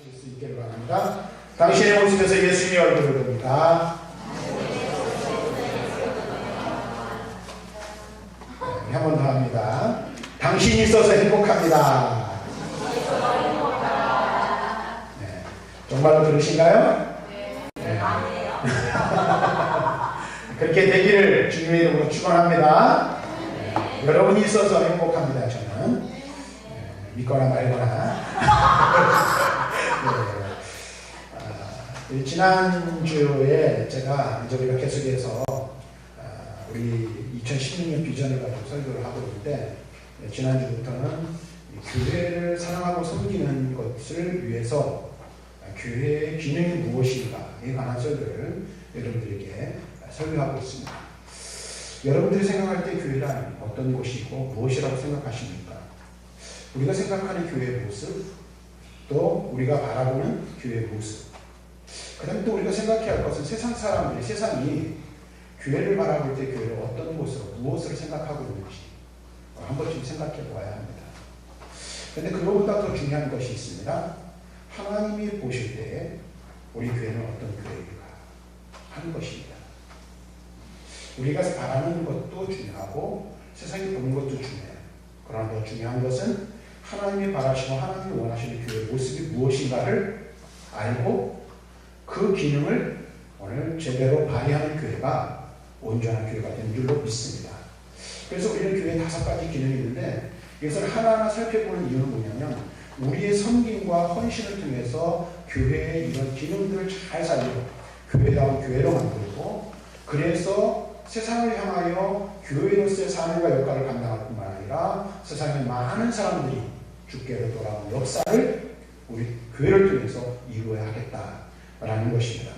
하실 수 있기를 바랍니다. 당신의 모습에서 예수님의 얼굴을 봅니다. 한 번 더 합니다. 당신이 있어서 행복합니다. 네. 정말로 그러신가요? 네. 그렇게 되기를 주님의 이름으로 축원합니다. 네. 여러분이 있어서 행복합니다. 저는 믿거나 말거나. 네. 지난주에 제가 이제 우리가 계속해서 우리 2016년 비전을 가지고 설교를 하고 있는데, 지난주부터는 교회를 사랑하고 섬기는 것을 위해서 교회의 기능이 무엇인가에 관한 설교를 여러분들에게 설교하고 있습니다. 여러분들이 생각할 때 교회란 어떤 곳이고 무엇이라고 생각하십니까? 우리가 생각하는 교회의 모습, 또 우리가 바라보는 교회의 모습, 그 다음에 또 우리가 생각해야 할 것은 세상이 교회를 바라볼 때 교회를 어떤 곳으로, 무엇을 생각하고 있는지 한 번쯤 생각해 보아야 합니다. 그런데 그거보다 더 중요한 것이 있습니다. 하나님이 보실 때 우리 교회는 어떤 교회인가 하는 것입니다. 우리가 바라는 것도 중요하고 세상이 보는 것도 중요해요. 그러나 더 중요한 것은 하나님이 바라시고 하나님이 원하시는 교회의 모습이 무엇인가를 알고 그 기능을 오늘 제대로 발휘하는 교회가 온전한 교회가 된 줄로 믿습니다. 그래서 우리는 교회에 5가지 기능이 있는데, 이것을 하나하나 살펴보는 이유는 뭐냐면 우리의 섬김과 헌신을 통해서 교회의 이런 기능들을 잘 살리고 교회다운 교회로 만들고, 그래서 세상을 향하여 교회로서의 사명과 역할을 감당할 뿐만 아니라 세상의 많은 사람들이 주께로 돌아오는 역사를 우리 교회를 통해서 이루어야 하겠다라는 것입니다.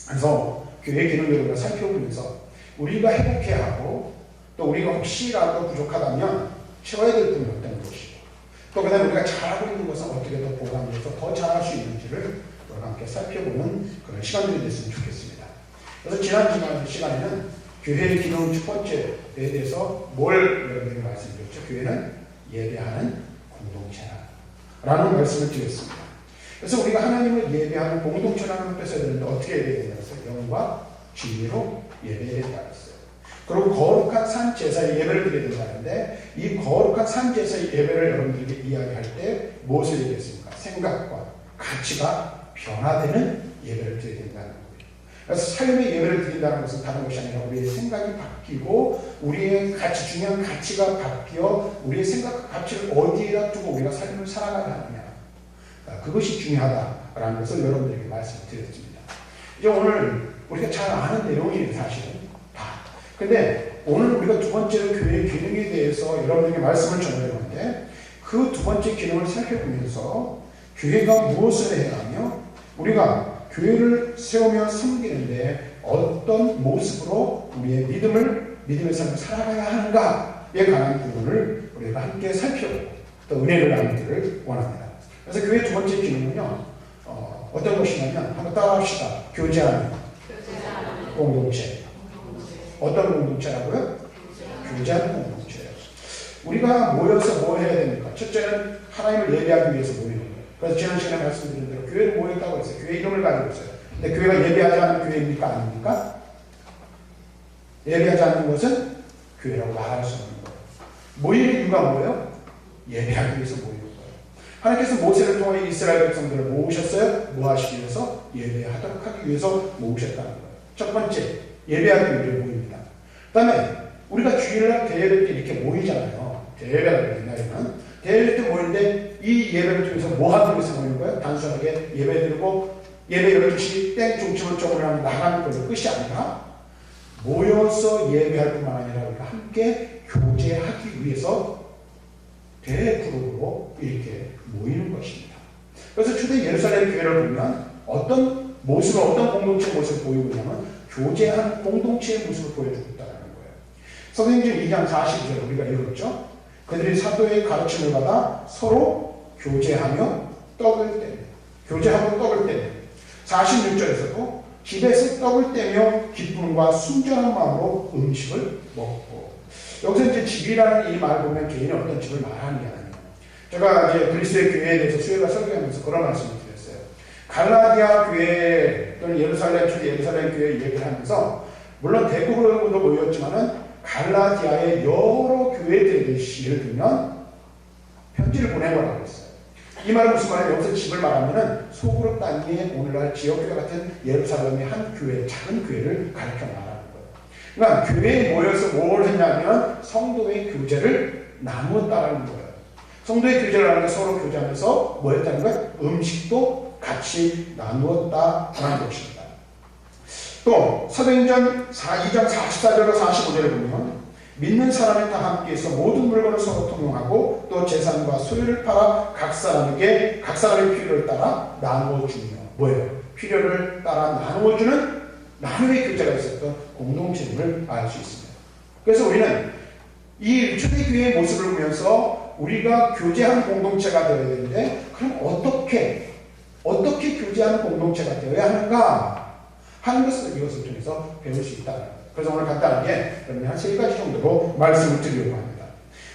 그래서 교회의 기능들을 우리가 살펴보면서 우리가 행복해하고, 또 우리가 혹시라도 부족하다면 채워야 될 부분이 어떤 것이고, 또 그 다음에 우리가 잘하고 있는 것은 어떻게 더 보강해서 더 잘할 수 있는지를 우리가 함께 살펴보는 그런 시간들이 됐으면 좋겠습니다. 그래서 지난 시간에는 교회의 기능 첫 번째에 대해서 뭘 여러분들이 말씀드렸죠? 교회는 예배하는 공동체라는 말씀을 드렸습니다. 그래서 우리가 하나님을 예배하는 공동체라는 뜻을 듣는데 어떻게 예배해야 되냐고 했어요? 영과 진리로 예배해야 된다고 했어요. 그리고 거룩한 산 제사의 예배를 드려야 된다는데, 이 거룩한 산 제사의 예배를 여러분들에게 이야기할 때 무엇을 얘기했습니까? 생각과 가치가 변화되는 예배를 드려야 된다는 거예요. 그래서 삶의 예배를 드린다는 것은 다른 것이 아니라 우리의 생각이 바뀌고 우리의 중요한 가치가 바뀌어 우리의 생각과 가치를 어디에다 두고 우리가 삶을 살아가야 하느냐, 그것이 중요하다라는 것을 여러분들에게 말씀드렸습니다. 이제 오늘 우리가 잘 아는 내용이에요, 사실은 다. 근데 오늘 우리가 두 번째로 교회의 기능에 대해서 여러분에게 말씀을 전하려는데, 그 두 번째 기능을 살펴보면서 교회가 무엇을 해야 하며 우리가 교회를 세우며 섬기는데 어떤 모습으로 우리의 믿음의 삶을 살아가야 하는가에 관한 부분을 우리가 함께 살펴보고 또 은혜를 나누기를 원합니다. 그래서 교회의 두 번째 기능은요, 어떤 것이냐면 한번 따라합시다. 교제하는 공동체. 어떤 공동체라고요? 교제하는 공동체예요. 우리가 모여서 뭐 해야 됩니까? 첫째는 하나님을 예배하기 위해서 모이는 거예요. 그래서 지난 시간에 말씀드린 대로 교회를 모였다고 했어요. 교회 이름을 가지고 있어요. 근데 교회가 예배하지 않는 교회입니까? 아닙니까? 예배하지 않는 것은 교회라고 말할 수 없는 거예요. 모이는 이유가 뭐예요? 예배하기 위해서 모이는 거예요. 하나님께서 모세를 통해 이스라엘 백성들을 모으셨어요. 뭐 하시기 위해서? 예배하도록 하기 위해서 모으셨다는 거예요. 첫 번째, 예배하기 위해 모입니다. 그 다음에 우리가 주일날 대예배 때 이렇게 모이잖아요. 대예배라고 옛날에는. 대예배 때 모이는데 이 예배를 통해서 뭐 하기 위해서 모이는 거예요? 단순하게 예배 드리고 예배 12시 땡 종치는 쪽으로 나가는 걸로 끝이 아니라 모여서 예배할 뿐만 아니라 우리가 함께 교제하기 위해서 대그룹으로 이렇게 모이는 것입니다. 그래서 초대 예루살렘 교회를 보면 어떤 모습을, 어떤 공동체 모습을 보이고 있냐면 교제한 공동체의 모습을 보여주고 있다는 거예요. 사도행전 2장 40절 우리가 읽었죠. 그들이 사도의 가르침을 받아 서로 교제하며 떡을 떼며, 교제하고 떡을 떼며, 46절에서도 집에서 떡을 떼며 기쁨과 순전한 마음으로 음식을 먹고. 여기서 이제 집이라는 이 말을 보면 개인이 어떤 집을 말하는 게 아니에요. 제가 이제 그리스도의 교회에 대해서 수요일날 설교하면서 그런 말씀을 드렸어요. 갈라디아 교회 또는 예루살렘 교회 얘기를 하면서 물론 대구로도 모였지만은 갈라디아의 여러 교회들에게 시를 들면 편지를 보내보라고 했어요. 이 말은 무슨 말이에요? 여기서 집을 말하면은 소그룹 단위의 오늘날 지역교회 같은 예루살렘의 한 교회, 작은 교회를 가르쳐 말하는 거예요. 그러니까 교회에 모여서 뭘 했냐면 성도의 교제를 나누었다라는 거예요. 성도의 교제를 하는 게 서로 교제하면서 뭐 했다는 거예요? 음식도 같이 나누었다라는 것입니다. 또 사도행전 2장 44절과 45절을 보면 믿는 사람이 다 함께해서 모든 물건을 서로 통용하고 또 재산과 소유를 팔아 각 사람에게 각 사람의 필요를 따라 나누어 주며 뭐예요? 필요를 따라 나누어 주는 나눔의 교제가 있었던 공동체임을 알 수 있습니다. 그래서 우리는 이 초대교회의 모습을 보면서 우리가 교제하는 공동체가 되어야 되는데 그럼 어떻게 교제하는 공동체가 되어야 하는가 하는 것을 이것을 통해서 배울 수 있다. 그래서 오늘 간단하게 여러분이 한 3가지 정도로 말씀을 드리려고 합니다.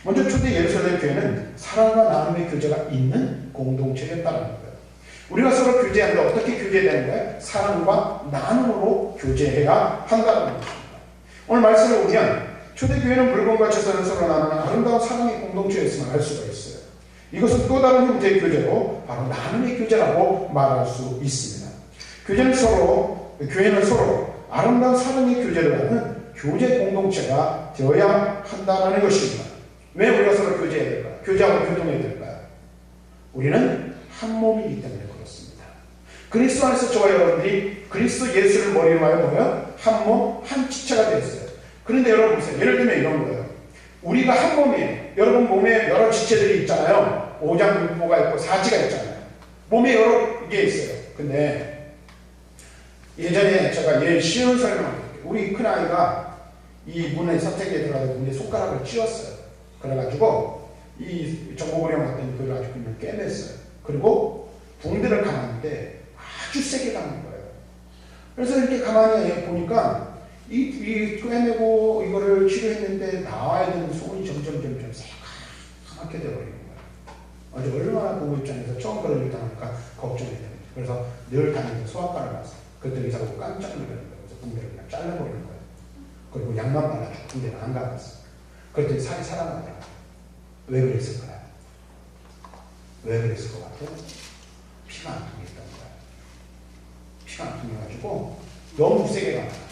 먼저 초대 예루살렘 교회는 사랑과 나눔의 교제가 있는 공동체였다는 거예요. 우리가 서로 교제하는데 어떻게 교제되는 거예요? 사랑과 나눔으로 교제해야 한다는 것입니다. 오늘 말씀을 보면 초대교회는 물건과 재산을 서로 나누는 아름다운 사랑의 공동체였음을 알 수가 있어요. 이것은 또 다른 형태의 교제로 바로 나눔의 교제라고 말할 수 있습니다. 교회는 서로 아름다운 사랑의 교제를 하는 교제 공동체가 되어야 한다는 것입니다. 왜 우리가 서로 교제해야 될까요? 교제하고 교통해야 될까요? 우리는 한 몸이기 때문에 그렇습니다. 그리스도 안에서 저와 여러분들이 그리스도 예수를 머리로 하여 뭐예요? 한 몸, 한 지체가 되었어요. 그런데 여러분 보세요. 예를 들면 이런 거예요. 우리가 한 몸이에요. 여러분 몸에 여러 지체들이 있잖아요. 오장육부가 있고 사지가 있잖아요. 몸에 여러 개 있어요. 근데 예전에 제가 쉬운 설명을 드릴게요. 우리 큰아이가 이 문에 선택에 들어가서 문에 손가락을 찧었어요. 그래가지고 이 정보고령 같은 그걸 아주 그냥 깨맸어요. 그리고 붕대를 감았는데 아주 세게 감은 거예요. 그래서 이렇게 가만히 보니까 이 꿰매고 이거를 치료했는데 나와야 되는 소원이 점점 새까맣게 되어버리는 거예요. 아주 얼마나 부모 입장에서 처음 그런 일 당하니까 걱정이 됩니다. 그래서 늘 다니면서 소아과를 갔어요. 그때 의사가 깜짝 놀라는 거예요. 그래서 붕대를 그냥 잘라버리는 거예요. 그리고 약만 발라주고 붕대는 안 감았어요. 그랬더니 살이 살아나더라고요. 왜 그랬을까요? 왜 그랬을 것 같아요? 피가 안 통했던 거예요. 피가 안 통해가지고 너무 세게 감았어요.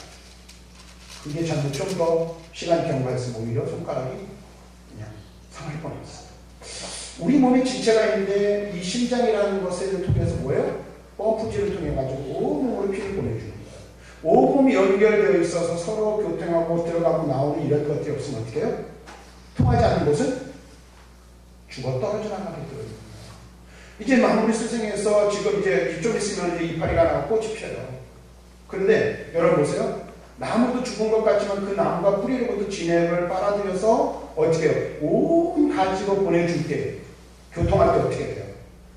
그게 잘못 좀 더 시간이 경과했으면 오히려 손가락이 그냥 상할 뻔했어요. 우리 몸에 지체가 있는데 이 심장이라는 것을 통해서 뭐예요? 펌프질을 통해 가지고 온몸으로 피를 보내주는 거예요. 온몸이 연결되어 있어서 서로 교통하고 들어가고 나오는 이런 것들이 없으면 어떻게 해요? 통하지 않는 곳은 죽어 떨어져 나가게 되어 있는 거예요. 이제 마무리 수생에서 지금 이제 좀 있으면 이제 이파리가 나고 꽃이 피어요. 그런데 여러분 보세요. 나무도 죽은 것 같지만 그 나무가 뿌리로부터 진액을 빨아들여서 어떻게 해요? 온 가지로 보내줄 때 교통할 때 어떻게 돼요?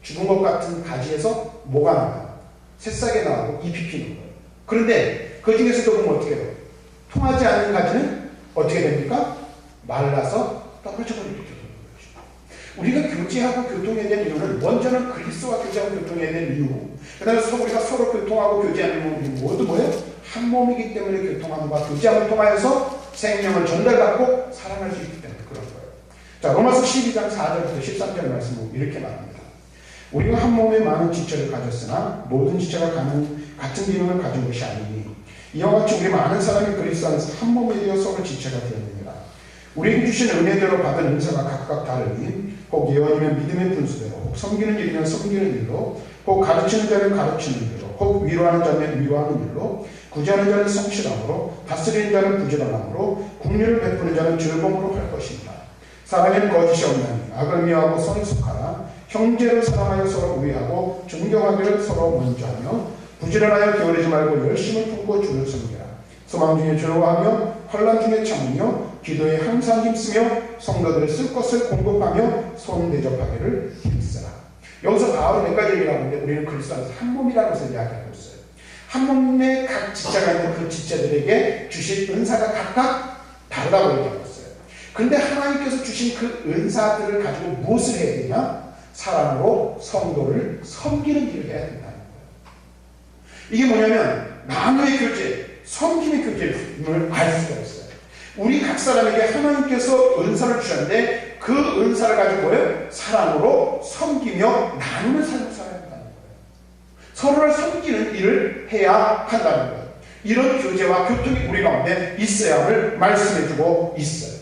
죽은 것 같은 가지에서 뭐가 나와요? 새싹이 나오고 잎이 피는 거예요. 그런데 그 중에서도 보면 어떻게 해요? 통하지 않는 가지는 어떻게 됩니까? 말라서 떨어져 버리게 되는 거죠. 우리가 교제하고 교통해야 되는 이유는 먼저는 그리스도와 교제하고 교통해야 되는 이유, 그 다음에 우리가 서로 교통하고 교제하는 이유 모두 뭐예요? 한 몸이기 때문에 교통함과 교제함을 통하여서 생명을 전달받고 사랑할 수 있기 때문에 그런 거예요. 자, 로마서 12장 4절부터 13절 말씀은 이렇게 말합니다. 우리가 한 몸에 많은 지체를 가졌으나 모든 지체가 같은 기능을 가진 것이 아니니 이와 같이 우리 많은 사람이 그리스도 안에서 한 몸이 되어 서로 지체가 되었느니라. 우리에게 주신 은혜대로 받은 은사가 각각 다르니 혹 예언이면 믿음의 분수대로, 혹 섬기는 일이면 섬기는 일로, 혹 가르치는 자는 가르치는 일로, 혹 위로하는 자는 위로하는 일로, 구제하는 자는 성실함으로, 다스리는 자는 부지런함으로, 국리를 베푸는 자는 즐거움으로 할 것입니다. 사랑에는 거짓이 없나니 악을 미워하고 선을 속하라. 형제를 사랑하여 서로 우애하고 존경하기를 서로 먼저 하며 부지런하여 게으르지 말고 열심을 품고 주를 섬기라. 소망 중에 즐거워하며 환난 중에 참으며 기도에 항상 힘쓰며 성도들을 쓸 것을 공급하며 손 대접하기를 힘쓰라. 여기서 바로 몇 가지 얘기를 하는데 우리는 그리스도 안에서 한 몸이라는 것을 이야기하고 있어요. 한 몸에 각 지체가 있는 그 지체들에게 주신 은사가 각각 다르다고 얘기하고 있어요. 그런데 하나님께서 주신 그 은사들을 가지고 무엇을 해야 되냐? 사랑으로 성도를 섬기는 일을 해야 된다는 거예요. 이게 뭐냐면 나누의 교제, 섬김의 교제임을 알 수가 있어요. 우리 각 사람에게 하나님께서 은사를 주셨는데 그 은사를 가지고 뭐예요? 사랑으로 섬기며 나누는 삶을 살아야 한다는 거예요. 서로를 섬기는 일을 해야 한다는 거예요. 이런 교제와 교통이 우리 가운데 있어야 함을 말씀해주고 있어요.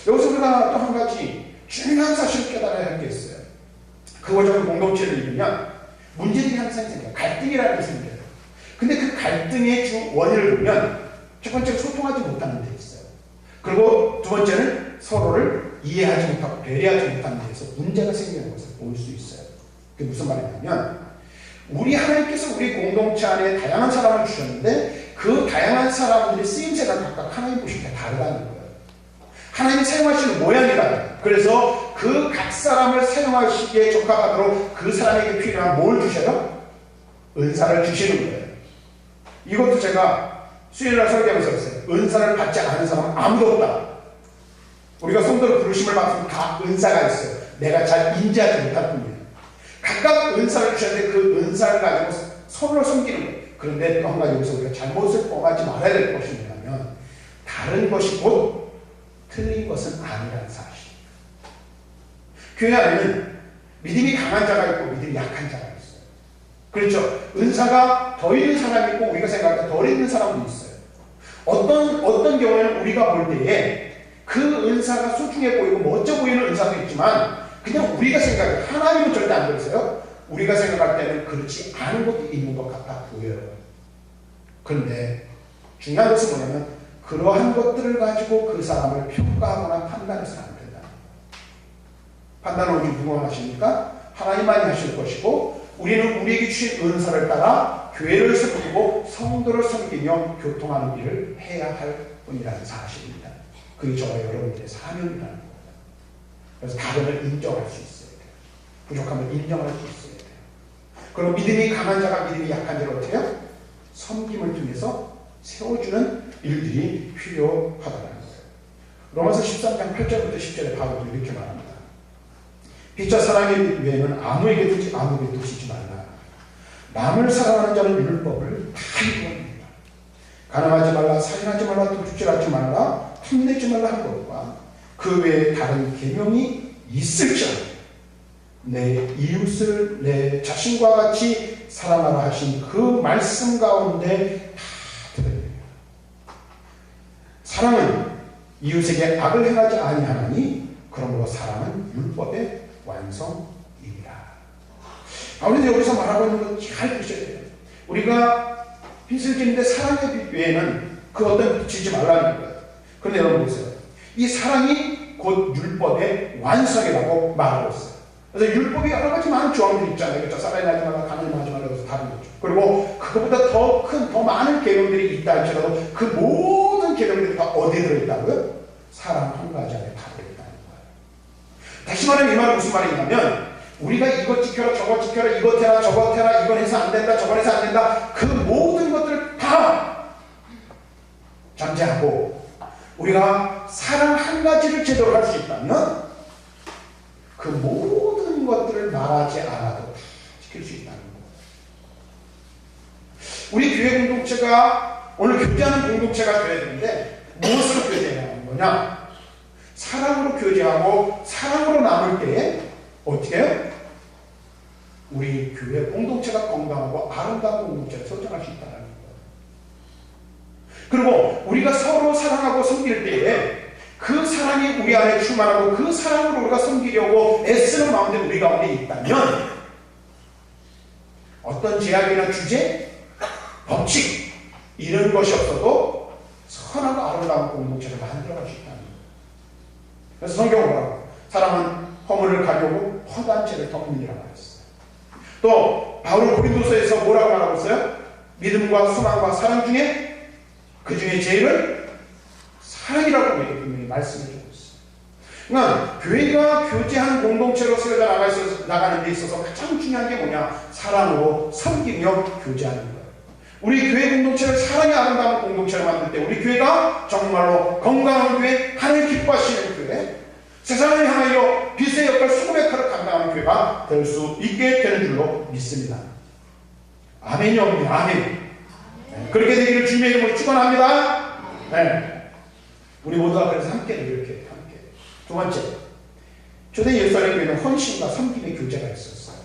여기서 우리가 또 한 가지 중요한 사실을 깨달아야 할 게 있어요. 그거저거 공동체를 이루면 문제들이 항상 생겨요. 갈등이라는 게 생겨요. 근데 그 갈등의 주 원인을 보면 첫 번째로 소통하지 못하는 데 있어요. 그리고 두 번째는 서로를 이해하지 못하고 배려하지 못하는 데에서 문제가 생기는 것을 볼 수 있어요. 그게 무슨 말이냐면 우리 하나님께서 우리 공동체 안에 다양한 사람을 주셨는데 그 다양한 사람들의 쓰임새가 각각 하나님 보실 때 다르다는 거예요. 하나님이 사용하시는 모양이 달라요. 그래서 그 각 사람을 사용하시기에 적합하도록 그 사람에게 필요한 뭘 주셔요? 은사를 주시는 거예요. 이것도 제가 수요일날 설교하면서 했어요. 은사를 받지 않은 사람은 아무도 없다. 우리가 성도를 부르심을 받으면 다 은사가 있어요. 내가 잘 인지하지 못할 뿐이에요. 각각 은사를 주셨는데 그 은사를 가지고 서로를 섬기는 거예요. 그런데 또 한 가지 여기서 우리가 잘못을 범하지 말아야 될 것이 뭐냐면 다른 것이 곧 틀린 것은 아니라는 사실. 교회 안에는 믿음이 강한 자가 있고 믿음이 약한 자가 있어요. 그렇죠. 은사가 더 있는 사람이 있고 우리가 생각할 때 덜 있는 사람도 있어요. 어떤 경우에는 우리가 볼 때에 그 은사가 소중해 보이고 멋져 보이는 은사도 있지만 그냥 우리가 생각해 하나님은 절대 안 그러세요. 우리가 생각할 때는 그렇지 않은 것도 있는 것 같아 보여요. 그런데 중요한 것은 뭐냐면 그러한 것들을 가지고 그 사람을 평가하거나 판단해서는 안 된다. 판단은 우리 누가 하십니까? 하나님만이 하실 것이고 우리는 우리에게 주신 은사를 따라 교회를 세우고 성도를 섬기며 교통하는 일을 해야 할 뿐이라는 사실입니다. 그게 저와 여러분들의 사명이라는 겁니다. 그래서 다름을 인정할 수 있어야 돼요. 부족함을 인정할 수 있어야 돼요. 그리고 믿음이 강한 자가 믿음이 약한 자를 어떻게 해요? 섬김을 통해서 세워주는 일들이 필요하다는 거예요. 로마서 13장 8절부터 10절에 바울도 이렇게 말합니다. 빛과 사랑의 외에는 아무에게도 지지 말라. 남을 사랑하는 자는 율법을 다 이루어냅니다. 가늠하지 말라, 살인하지 말라, 도둑질하지 말라, 탐내지 말라 하는 것과 그 외에 다른 계명이 있을지라도 내 이웃을 내 자신과 같이 사랑하라 하신 그 말씀 가운데 다 들어있습니다. 사랑은 이웃에게 악을 행하지 아니하나니 그러므로 사랑은 율법의 완성이니라. 아무래도 여기서 말하고 있는 건 잘 보셔야 돼요. 우리가 빛을 지는데 사랑의 빛 외에는 그 어떤 빛 지지 말라는 거예요. 그런데 여러분 보세요. 이 사랑이 곧 율법의 완성이라고 말하고 있어요. 그래서 율법이 여러 가지 많은 조항들이 있잖아요. 그렇죠? 살인하지 말라, 간음하지 말라 해서 다른 거죠. 그리고 그것보다 더 큰, 더 많은 계명들이 있다 할지라도 그 모든 계명들이 다 어디에 들어있다고요? 사랑 한 가지 안에 다 들어있다는 거예요. 다시 말하면 이 말은 무슨 말이냐면 우리가 이것 지켜라, 저것 지켜라, 이것 해라, 저것 해라, 이건 해서 안 된다, 저건 해서 안 된다. 그 모든 것들을 다 잠재하고 우리가 사랑 한 가지를 제대로 할 수 있다면 그 모든 것들을 말하지 않아도 지킬 수 있다는 거예요. 우리 교회 공동체가 오늘 교제하는 공동체가 되어야 되는데 무엇으로 교제해야 하는 거냐? 사랑으로 교제하고 사랑으로 남을 때에 어떻게 해요? 우리 교회 공동체가 건강하고 아름다운 공동체를 설정할 수 있다는 거예요. 그리고 우리가 서로 사랑하고 섬길 때에 그 사랑이 우리 안에 충만하고 그 사랑으로 우리가 섬기려고 애쓰는 마음들이 우리 가운데 있다면 어떤 제약이나 주제, 법칙 이런 것이 없어도 선하고 아름다운 공동체를 만들어갈 수 있다는 거예요. 그래서 성경은 뭐라고? 사랑은 허물을 가려고 허다한 죄를 덮는이라고 했어요. 또 바울은 고린도서에서 뭐라고 말하고 있어요? 믿음과 소망과 사랑 중에 그 중에 제일은 사랑이라고 분명히 말씀해주고 있어요. 그러니까 교회가 교제하는 공동체로 세워져 나가는 데 있어서 가장 중요한 게 뭐냐? 사랑으로 섬기며 교제하는 거예요. 우리 교회 공동체를 사랑이 아름다운 공동체로 만들 때 우리 교회가 정말로 건강한 교회, 하나님 기뻐하시는 교회, 세상을 향하여 빛의 역할, 수금의 칼을 감당하는 교회가 될 수 있게 되는 줄로 믿습니다. 아멘이 없네. 아멘. 그렇게 되기를 주님의 이름으로 축원합니다. 네. 우리 모두가 그래서 함께 이렇게 함께. 두 번째, 초대 예루살렘 교회는 헌신과 섬김의 교제가 있었어요.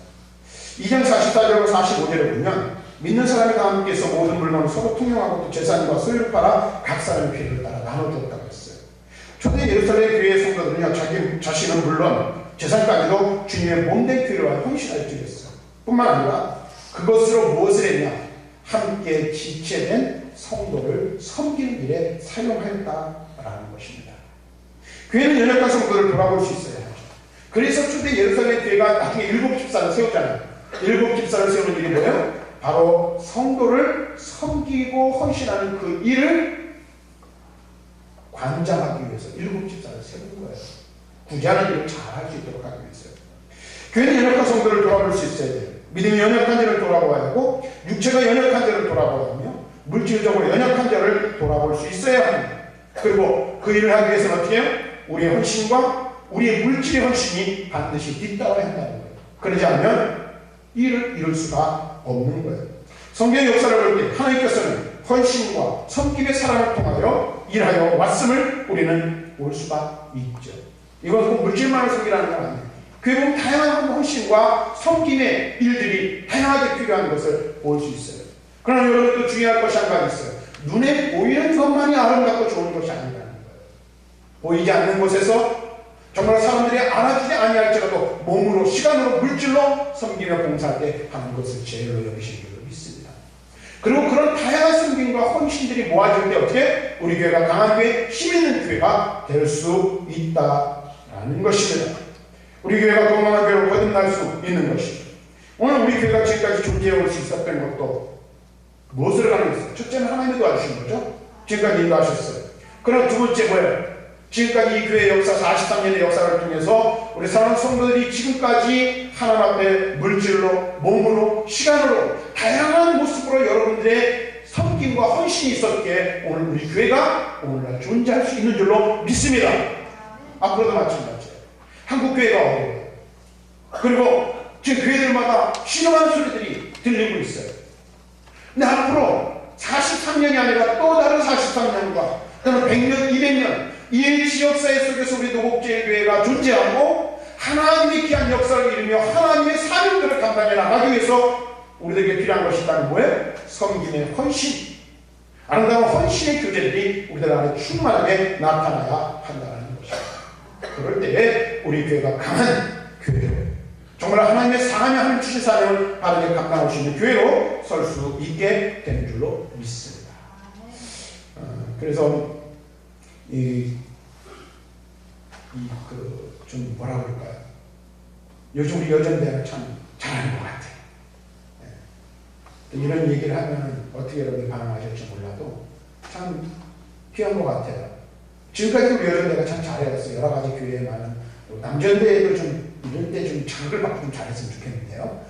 2장 44절과 45절에 보면 믿는 사람이 다 함께해서 모든 물건을 서로 통용하고 또 재산과 소유를 팔아 각 사람의 필요를 따라 나눠주었다고 했어요. 초대 예루살렘 교회의 성도들은요, 자기 자신은 물론 재산까지도 주님의 몸된 교회를 위하여 헌신하여 드렸어요. 뿐만 아니라 그것으로 무엇을 했냐? 함께 지체된 성도를 섬기는 일에 사용하였다라는 것입니다. 교회는 연약한 성도를 돌아볼 수 있어야 하죠. 그래서 초대 예루살렘 교회가 나중에 7 집사를 세웠잖아요. 7 집사를 세우는 일이 뭐예요? 바로 성도를 섬기고 헌신하는 그 일을 관장하기 위해서 7 집사를 세우는 거예요. 구제하는 일을 잘 할 수 있도록 하기 위해서요. 교회는 연약한 성도를 돌아볼 수 있어야 돼요. 믿음이 연약한 자를 돌아보아야 하고, 육체가 연약한 자를 돌아보아야 하며, 물질적으로 연약한 자를 돌아볼 수 있어야 합니다. 그리고 그 일을 하기 위해서는 어떻게 해요? 우리의 헌신과 우리의 물질의 헌신이 반드시 뒤따라야 한다는 거예요. 그러지 않으면 일을 이룰 수가 없는 거예요. 성경의 역사를 볼 때 하나님께서는 헌신과 섬김의 사랑을 통하여 일하여 왔음을 우리는 볼 수가 있죠. 이건 물질만을 섬기라는 건 아니에요. 그에 보면 다양한 헌신과 섬김의 일들이 다양하게 필요한 것을 볼 수 있어요. 그러나 여러분도 중요할 것이 한 가지 있어요. 눈에 보이는 것만이 아름답고 좋은 것이 아니라는 거예요. 보이지 않는 곳에서 정말 사람들이 알아주지 아니할지라도 몸으로, 시간으로, 물질로 섬기며 봉사할 때 하는 것을 제일로 여기시기로 믿습니다. 그리고 그런 다양한 섬김과 헌신들이 모아질 때 어떻게 우리 교회가 강한 교회, 힘있는 교회가 될 수 있다라는 것입니다. 우리 교회가 건강한 교회로 거듭날 수 있는 것입니다. 오늘 우리 교회가 지금까지 존재해올 수 있었던 것도 무엇을 가능했어요? 첫째는 하나님이 도와주신 거죠. 지금까지 인도하셨어요. 그럼 두 번째 뭐예요? 지금까지 이 교회 역사 43년의 역사를 통해서 우리 사랑하는 성도들이 지금까지 하나님 앞에 물질로, 몸으로, 시간으로 다양한 모습으로 여러분들의 섬김과 헌신이 있었기에 오늘 우리 교회가 오늘날 존재할 수 있는 줄로 믿습니다. 앞으로도 마찬가지예요. 한국 교회가 어려워요. 그리고 지금 교회들마다 신음한 소리들이 들리고 있어요. 근데 앞으로 43년이 아니라 또 다른 43년과 또는 100년, 200년 이 지역사회 속에서 우리 노곡제일교회가 존재하고 하나님의 귀한 역사를 이루며 하나님의 사명들을 감당해 나가기 위해서 우리들에게 필요한 것이 있다는 뭐예요? 섬김의 헌신, 아름다운 헌신의 교제들이 우리들 안에 충만하게 나타나야 한다는 것입니다. 그럴 때에 우리 교회가 강한 교회로, 정말 하나님의 사랑에 하나님 주신 사명을 바르게 감당할 수 있는 교회로 설 수 있게 되는 줄로 믿습니다. 그래서 좀 뭐라 그럴까요? 요즘 우리 여전대가 참 잘하는 것 같아요. 네. 이런 얘기를 하면 어떻게 여러분이 반응하실지 몰라도 참 귀한 것 같아요. 지금까지 우리 여전대가 참 잘해왔어요. 여러 가지 교회에 많은 남전대에도 좀 이럴 때 좀 장을 받고 좀 잘했으면 좋겠는데요.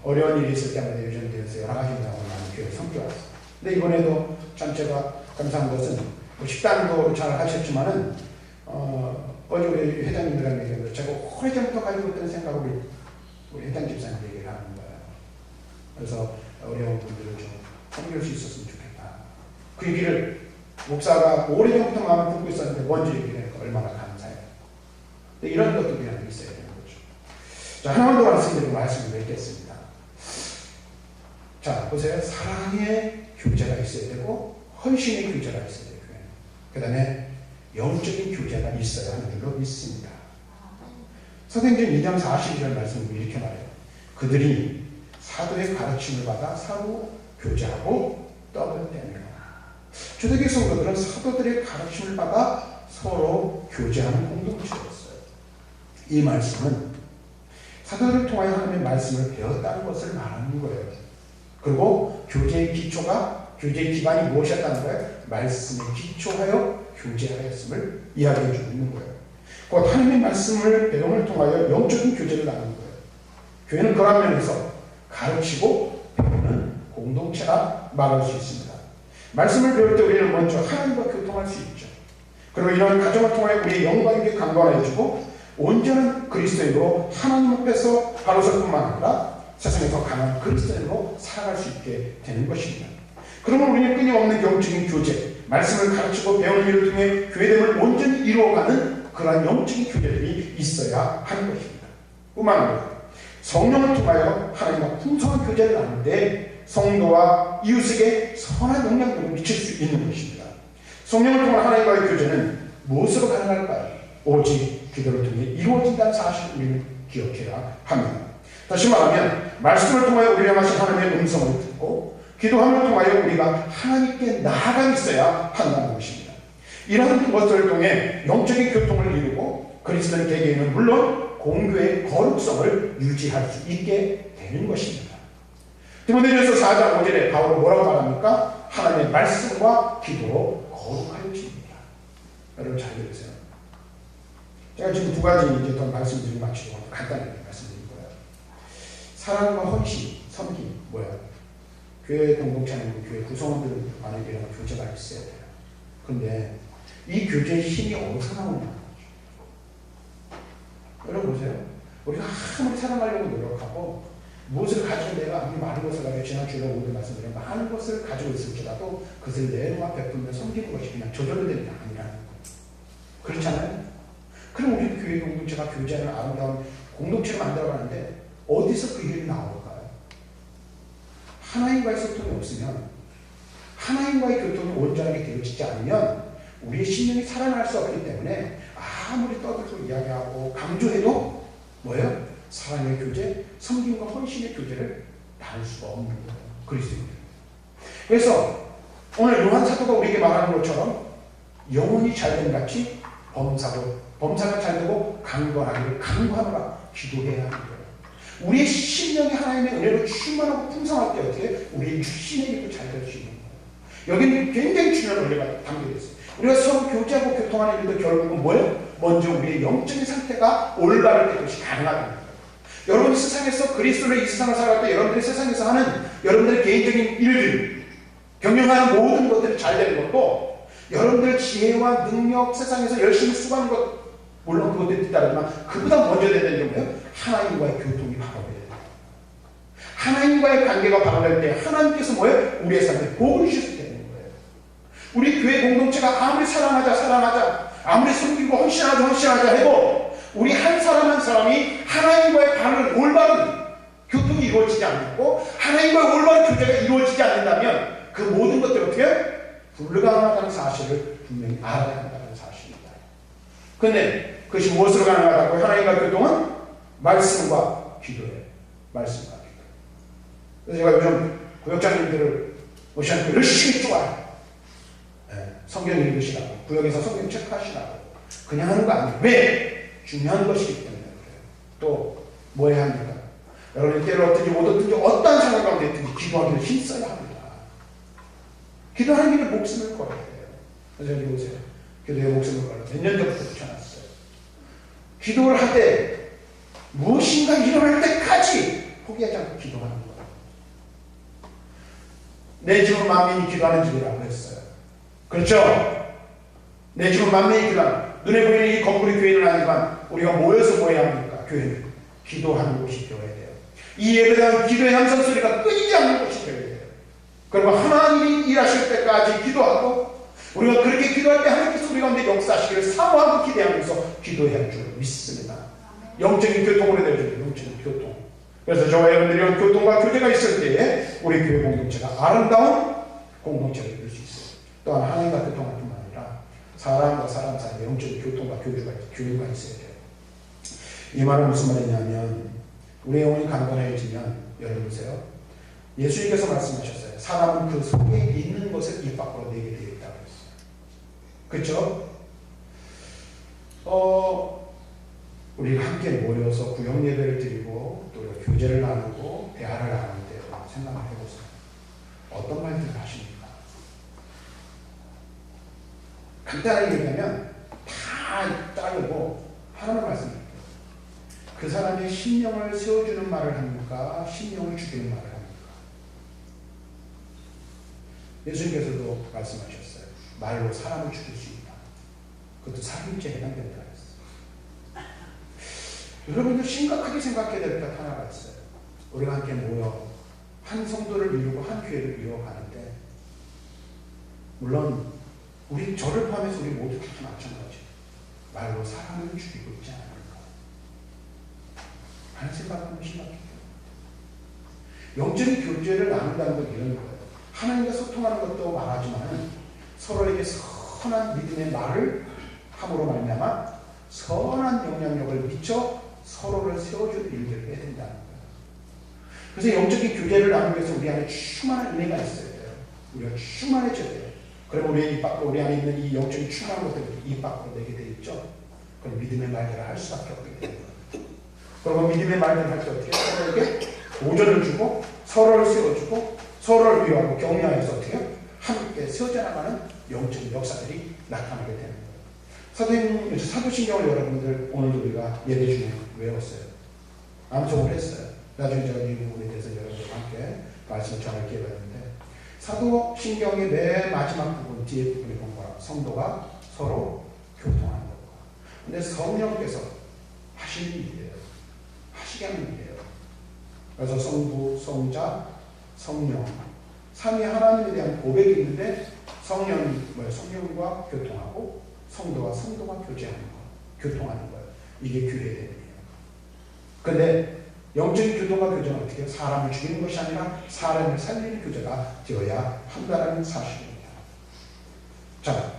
어려운 일이 있을 때마다 여전대에서 여러 가지 나오는 교회를 섬겨왔어요. 근데 이번에도 참 제가 감사한 것은 식당도 잘 하셨지만은 어제 우리 회장님들랑 얘기하면서 제가 오래전부터 가지고 있던 생각을 우리 회장 집사님 얘기를 하는 거예요. 그래서 어려운 분들을 좀 섬길 수 있었으면 좋겠다. 그 얘기를 목사가 오래전부터 마음을 품고 있었는데 먼저 얘기를 하니까 얼마나 감사해요. 근데 이런 것도 그냥 있어야 되는 거죠. 자, 하나만 더 말씀드리고 말씀을 맺겠습니다. 자, 보세요. 사랑의 교제가 있어야 되고 헌신의 교제가 있어야 돼요. 그 다음에 영적인 교제가 있어야 하는 줄로 믿습니다. 사도행전 2장 42절 말씀을 이렇게 말해요. 그들이 사도의 가르침을 받아 서로 교제하고 떡을 떼니라. 초대교회 성도들은 사도들의 가르침을 받아 서로 교제하는 공동체였어요. 이 말씀은 사도들을 통하여 하나님의 말씀을 배웠다는 것을 말하는 거예요. 그리고 교제의 기반이 무엇이었다는 거예요? 말씀에 기초하여 교제하였음을 이야기해 주고 있는 거예요. 곧 하나님의 말씀을 배움을 통하여 영적인 교제를 나누는 거예요. 교회는 그런 면에서 가르치고 배우는 공동체라 말할 수 있습니다. 말씀을 배울 때 우리는 먼저 하나님과 교통할 수 있죠. 그리고 이런 과정을 통하여 우리의 영광에게 강건해지고 온전한 그리스도인으로 하나님 앞에서 바로 설 뿐만 아니라 세상에서 강한 그리스도인으로 살아갈 수 있게 되는 것입니다. 그러면 우리는 끊임없는 영적인 교제, 말씀을 가르치고 배우는 일을 통해 교회됨을 온전히 이루어가는 그러한 영적인 교제들이 있어야 하는 것입니다. 뿐만 아니라 성령을 통하여 하나님과 풍성한 교제를 나누는데 성도와 이웃에게 선한 영향력을 미칠 수 있는 것입니다. 성령을 통한 하나님과의 교제는 무엇으로 가능할까요? 오직 기도를 통해 이루어진다는 사실을 우리는 기억해야 합니다. 다시 말하면 말씀을 통하여 우리를 향하신 하나님의 음성을 듣고 기도함을 통하여 우리가 하나님께 나아가 있어야 한다는 것입니다. 이러한 것들을 통해 영적인 교통을 이루고 그리스도인 개개인은 물론 공교의 거룩성을 유지할 수 있게 되는 것입니다. 디모데전서 4장 5절에 바울은 뭐라고 말합니까? 하나님의 말씀과 기도로 거룩하여 집니다. 여러분 잘 들으세요. 제가 지금 두 가지 이제 더 말씀드리고 마치고 간단하게 말씀드릴 거예요. 사랑과 헌신, 섬김, 뭐야? 교회 공동체는 교회 구성원들 안에 이런 교제가 있어야 돼요. 그런데 이 교제의 힘이 어디서 나오냐? 여러분 보세요. 우리가 아무리 사랑하려고 노력하고 무엇을 가지고 내가 아무리 많은 것을 가지고 지난주에 오늘 말씀드린 많은 것을 가지고 있을지라도 그것을 내놓아 베풀면 섬기는 것이 그냥 저절로 되는 게 아니라는 거예요. 그렇잖아요? 그럼 우리 교회 공동체가 교제하는 아름다운 공동체를 만들어가는데 어디서 그 일이 나올까요? 하나님과의 소통이 없으면, 하나님과의 교통이 온전하게 되어지지 않으면 우리의 심령이 살아날 수 없기 때문에 아무리 떠들고 이야기하고 강조해도 뭐예요? 사랑의 교제, 섬김과 헌신의 교제를 나눌 수가 없는 거예요. 그리스도인들. 그래서 오늘 요한 사도가 우리에게 말하는 것처럼 영혼이 잘된 같이 범사가 잘되고 강건하기를 강구하노라 기도해야 하는 거예요. 우리의 심령이 하나님의 은혜로 충만하고 풍성할 때 어떻게 우리의 육신의 일도 잘 될 수 있는 거예요. 여기는 굉장히 중요한 원리가 담겨져 있어요. 우리가 서로 교제하고 교통하는 일도 결국은 뭐예요? 먼저 우리의 영적인 상태가 올바를 때 그것이 가능하다는 거예요. 여러분이 세상에서 그리스도를 이 세상을 살아갈 때 여러분들이 세상에서 하는 여러분들의 개인적인 일들, 경영하는 모든 것들이 잘 되는 것도 여러분들 지혜와 능력, 세상에서 열심히 수고하는 것, 물론 그것들이 따르지만 그보다 먼저 되는 게 뭐예요? 하나님과의 교통이 바로 돼야 돼요. 하나님과의 관계가 바로 될 때 하나님께서 뭐예요? 우리의 삶에 복을 주실 때 되는 거예요. 우리 교회 공동체가 아무리 사랑하자 아무리 섬기고 헌신하자 해도 우리 한 사람 한 사람이 하나님과의 바른 올바른 교통이 이루어지지 않고 하나님과의 올바른 교제가 이루어지지 않는다면 그 모든 것들이 어떻게 불가능하다는 사실을 분명히 알아야 한다는 사실입니다. 그런데 그것이 무엇으로 가능하다고? 하나님과 교통은 말씀과 기도예요. 말씀과 기도. 그래서 제가 요즘 구역장님들을 모시니까 열심히 좋아요. 성경 읽으시라고, 구역에서 성경 체크하시라고. 그냥 하는 거 아니에요. 왜? 중요한 것이기 때문에 그래요. 또 뭐 해야 합니까? 여러분이 때를 얻든지 못 얻든지 어떤 상황 가운데 있든지 기도하기를 힘써야 합니다. 기도하는 길에 목숨을 걸어야 돼요. 그래서 여기 보세요. 기도에 목숨을 걸어 몇 년 전부터 붙여놨어요. 기도를 할 때 무엇인가 일어날 때까지 포기하지 않고 기도하는 거예요. 내 집은 만민이 기도하는 집이라고 했어요. 그렇죠? 내 집은 만민이 기도하는, 눈에 보이는 이 건물이 교회는 아니지만 우리가 모여서 뭐 해야 합니까? 교회는 기도하는 곳이 되어야 돼요. 이 예배당 기도의 함성 소리가 끊이지 않는 곳이 되어야 돼요. 그리고 하나님이 일하실 때까지 기도하고 우리가 그렇게 기도할 때 하나님께서 우리 가운데 역사하시기를 사모하고 기대하면서 기도해야 할 줄 믿습니다. 영적인 교통으로 되어줘요. 영적인 교통. 그래서 저와 여러분들이 교통과 교제가 있을 때에 우리 교회 공동체가 아름다운 공동체를 이룰 수 있어요. 또한 하나님과 교통할 뿐만 아니라 사람과 사람 사이에 영적인 교통과 교류가 있어야 돼요. 이 말은 무슨 말이냐면 우리의 영혼이 강건해지면 여러분 보세요. 예수님께서 말씀하셨어요. 사람은 그 속에 있는 것을 입 밖으로 내게 되어 있다고 했어요. 그렇죠? 우리가 함께 모여서 구역 예배를 드리고 또 교제를 나누고 대화를 나누는데 생각을 해보세요. 어떤 말들을 하십니까? 간단하게 얘기하면 다 자르고 하나만 말씀드릴게요. 그 사람의 심령을 세워주는 말을 합니까? 심령을 죽이는 말을 합니까? 예수님께서도 말씀하셨어요. 말로 사람을 죽일 수 있다. 그것도 살인죄에 해당된다 했어요. 여러분들 심각하게 생각해야 될 것 하나가 있어요. 우리가 함께 모여 한 성도를 이루고 한 교회를 이루어가는데 물론 우리 저를 포함해서 우리 모두 다 마찬가지. 말로 사람을 죽이고 있지 않을까 하는 생각을 한번 심각해요. 영적인 교제를 나눈다는 건 이런 거예요. 하나님과 소통하는 것도 말하지만 서로에게 선한 믿음의 말을 함으로 말미암아 선한 영향력을 미쳐 서로를 세워줄 일들을 해야 된다는 거예요. 그래서 영적인 교제를 나누기 위해서 우리 안에 충만한 은혜가 있어야 돼요. 우리가 충만해져야 돼요. 그러면 우리의 입 밖으로, 우리 안에 있는 이 영적인 충만한 것들이 입 밖으로 내게 되어 있죠. 그럼 믿음의 말들을 할 수밖에 없게 되는 거예요. 그러면 믿음의 말들을 할 때 어떻게 서로에게 도전을 주고 서로를 세워주고 서로를 위하고 격려해서 어떻게 해요? 함께 세워져 나가는 영적인 역사들이 나타나게 되는 거예요. 사도신경을 여러분들 오늘도 우리가 예배 중에 외웠어요. 암송을 했어요. 나중에 제가 이 부분에 대해서 여러분들과 함께 말씀을 전할 기회가 있는데 사도신경의 맨 마지막 부분 뒤에 부분에 보면 성도가 서로 교통하는 것과 근데 성령께서 하시는 일이에요. 하시게 하는 일이에요. 그래서 성부, 성자, 성령 삼위 하나님에 대한 고백이 있는데 성령과 교통하고 성도와 교제하는 거, 교통하는 거예요. 이게 교회의 대명이에요. 그런데 영적인 교통과 교제는 어떻게 해요? 사람을 죽이는 것이 아니라 사람을 살리는 교제가 되어야 한다는 사실입니다. 자,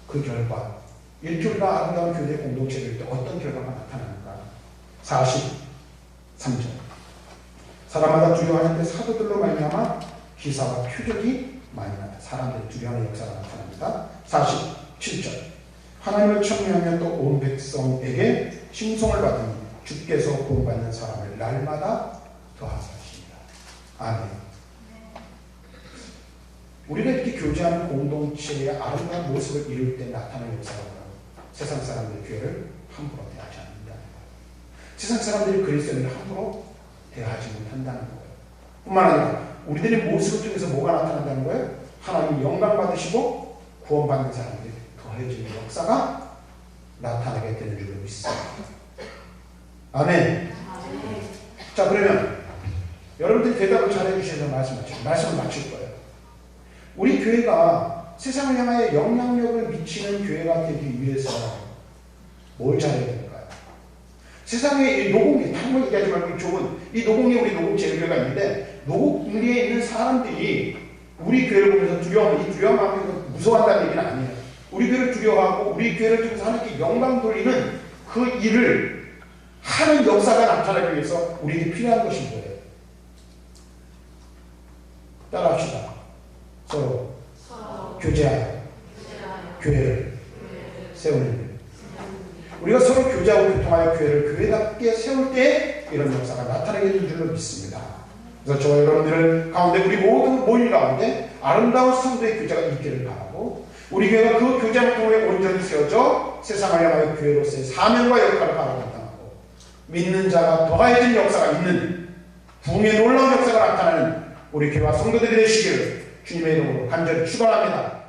그 결과 일교회가 아름다운 교회 공동체일 때 어떤 결과가 나타나는가? 43절 사람마다 두려워하는데 사도들로 말미암아 기사와 표적이 많이 나타납니다. 사람들이 두려워하는 역사가 나타납니다. 47절 하나님을 청명하며 또 온 백성에게 칭송을 받으니 주께서 구원받는 사람을 날마다 더하사십니다. 아멘. 우리가 이렇게 교제하는 공동체의 아름다운 모습을 이룰 때 나타나는 역사가 세상 사람들의 교회를 함부로 대하지 않는다는 거예요. 세상 사람들이 그리스도인을 함부로 대하지 못한다는 거예요. 뿐만 아니라 우리들의 모습을 통해서 뭐가 나타난다는 거예요? 하나님 영광 받으시고 구원받는 사람들이 더해지는 역사가 나타나게 되는 줄로 믿습니다. 아멘. 자, 그러면 여러분들이 대답을 잘 해주셔서 말씀을 마칠 거예요. 우리 교회가 세상을 향하여 영향력을 미치는 교회가 되기 위해서 뭘 잘해야 될까요? 세상에 이 노공에, 다른 거 얘기하지 말고 좁은 이 노공에 우리 노공 제일교회가 있는데 노공에 있는 사람들이 우리 교회를 보면서 두려워하면 이 두려워하면 무서워한다는 얘기는 아니에요. 우리 교회를 두려워하고 우리 교회를 통해서 하나님께 영광 돌리는 그 일을 하는 역사가 나타나기 위해서 우리에게 필요한 것인 거예요. 따라합시다. 서로 교제하여 교회를 세우는 일. 우리가 서로 교제하고 교통하여 교회를 교회답게 세울 때 이런 역사가 나타나게 되는 줄로 믿습니다. 그래서 저와 여러분들 가운데 우리 모든 모임 가운데 아름다운 성도의 교제가 있기를 바라고 우리 교회가 그 교제를 통해 온전히 세워져 세상을 향하여 교회로서의 사명과 역할을 발휘한다고 믿는 자가 더하여진 역사가 있는 부흥의 놀라운 역사가 나타나는 우리 교회와 성도들이 되시기를 주님의 이름으로 간절히 축원합니다.